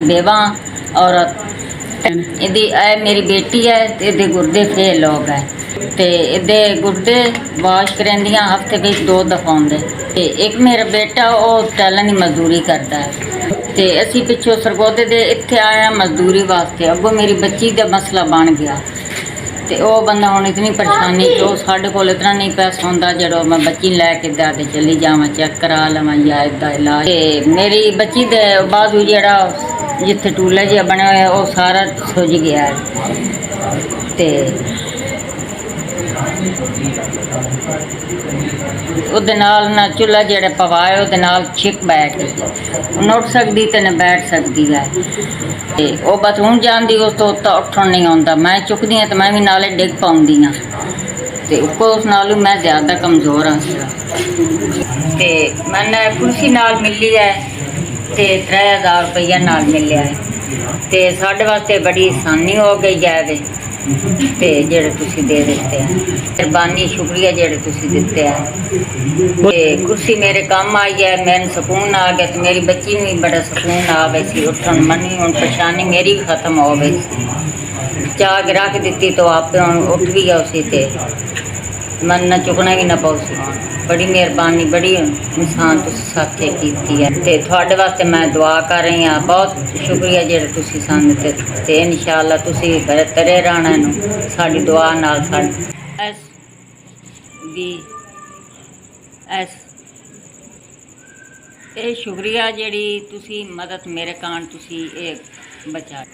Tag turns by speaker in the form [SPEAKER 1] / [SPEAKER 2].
[SPEAKER 1] बेवा औरत ਇਹਦੀ ਇਹ ਮੇਰੀ ਬੇਟੀ ਹੈ ਤੇ ਇਹਦੇ ਗੁਰਦੇ ਫੇਲ ਹੋ ਗਏ ਤੇ ਇਹਦੇ ਗੁਰਦੇ ਵਾਸ਼ ਕਰਾਂਦੀਆਂ ਹਫਤੇ ਵਿੱਚ 2 ਦਫਾ ਆਉਂਦੇ ਤੇ ਇੱਕ ਮੇਰਾ ਬੇਟਾ ਉਹ ਟੈਲਾਂ ਦੀ ਮਜ਼ਦੂਰੀ ਕਰਦਾ ਹੈ ਤੇ ਅਸੀਂ ਪਿੱਛੋਂ ਸਰਗੋਦੇ ਦੇ ਇੱਥੇ ਆਇਆ ਮਜ਼ਦੂਰੀ ਵਾਸਤੇ। ਅੱਗੋਂ ਮੇਰੀ ਬੱਚੀ ਦਾ ਮਸਲਾ ਬਣ ਗਿਆ ਤੇ ਉਹ ਬੰਦਾ ਹੁਣ ਇਤਨੀ ਪਰੇਸ਼ਾਨੀ ਕਿ ਉਹ ਸਾਡੇ ਕੋਲ ਇਤਨਾ ਨਹੀਂ ਪੈਸਾ ਹੁੰਦਾ ਜਿਹੜਾ ਮੈਂ ਬੱਚੀ ਲੈ ਕੇ ਦਾ ਤੇ ਚਲੀ ਜਾਵਾਂ ਚੈੱਕ ਕਰਾ ਲਵਾਂ ਜਾਂ ਇੱਦਾਂ ਇਲਾਜ। ਤੇ ਮੇਰੀ ਬੱਚੀ ਦੇ ਬਾਜ਼ੂ ਜਿਹੜਾ ਜਿੱਥੇ ਟੂਲਾ ਜਿਹਾ ਬਣਿਆ ਹੋਇਆ ਉਹ ਸਾਰਾ ਸੁੱਜ ਗਿਆ ਹੈ ਤੇ ਉਹਦੇ ਨਾਲ ਨਾ ਚੁੱਲ੍ਹਾ ਜਿਹੜਾ ਪਵਾਇਆ ਉਹਦੇ ਨਾਲ ਛਿੱਕ ਬੈਠ ਗਈ। ਹੁਣ ਉੱਠ ਸਕਦੀ ਤੇ ਨਾ ਬੈਠ ਸਕਦੀ ਹੈ ਤੇ ਉਹ ਬਸ ਹੁਣ ਜਾਂਦੀ ਉਸ ਤੋਂ ਉੱਠਣ ਨਹੀਂ ਆਉਂਦਾ। ਮੈਂ ਚੁੱਕਦੀ ਹਾਂ ਤੇ ਮੈਂ ਵੀ ਨਾਲੇ ਡਿੱਗ ਪਾਉਂਦੀ ਹਾਂ ਤੇ ਉਸ ਨਾਲੋਂ ਮੈਂ ਜ਼ਿਆਦਾ ਕਮਜ਼ੋਰ ਹਾਂ ਤੇ ਮੈਨੂੰ ਕੁਰਸੀ ਨਾਲ ਮਿਲੀ ਹੈ ਤੇ 3000 ਰੁਪਈਆ ਨਾਲ ਮਿਲਿਆ ਹੈ ਤੇ ਸਾਡੇ ਵਾਸਤੇ ਬੜੀ ਆਸਾਨੀ ਹੋ ਗਈ ਹੈ ਇਹਦੇ ਤੇ ਜਿਹੜੇ ਤੁਸੀਂ ਦੇ ਦਿੱਤੇ ਆ ਮਿਹਰਬਾਨੀ ਸ਼ੁਕਰੀਆ ਜਿਹੜੇ ਤੁਸੀਂ ਦਿੱਤੇ ਆ ਤੇ ਕੁਰਸੀ ਮੇਰੇ ਕੰਮ ਆਈ ਹੈ। ਮੈਨੂੰ ਸਕੂਨ ਆ ਗਿਆ ਤੇ ਮੇਰੀ ਬੱਚੀ ਨੂੰ ਵੀ ਬੜਾ ਸਕੂਨ ਆ ਗਿਆ ਸੀ ਉੱਠਣ ਮਨੀ ਹੁਣ ਪਰੇਸ਼ਾਨੀ ਮੇਰੀ ਵੀ ਖਤਮ ਹੋ ਗਈ ਸੀ। ਚਾਹ ਕੇ ਰੱਖ ਦਿੱਤੀ ਤਾਂ ਆਪੇ ਹੁਣ ਉੱਠ ਵੀ ਗਿਆ ਉਸੇ ਤੇ मन ना चुकना भी ना पाओ सी। बड़ी मेहरबानी बड़ी इंसान तुसी साथे कीती है ते थोड़े वास्ते मैं दुआ कर रही हाँ। बहुत शुक्रिया जेड़े तुसी सन ते इंशाअल्लाह तुसी तरे रहना साडी दुआ नाल एस बी एस शुक्रिया जेड़ी तुसी मदद मेरे कान तुसी बचा।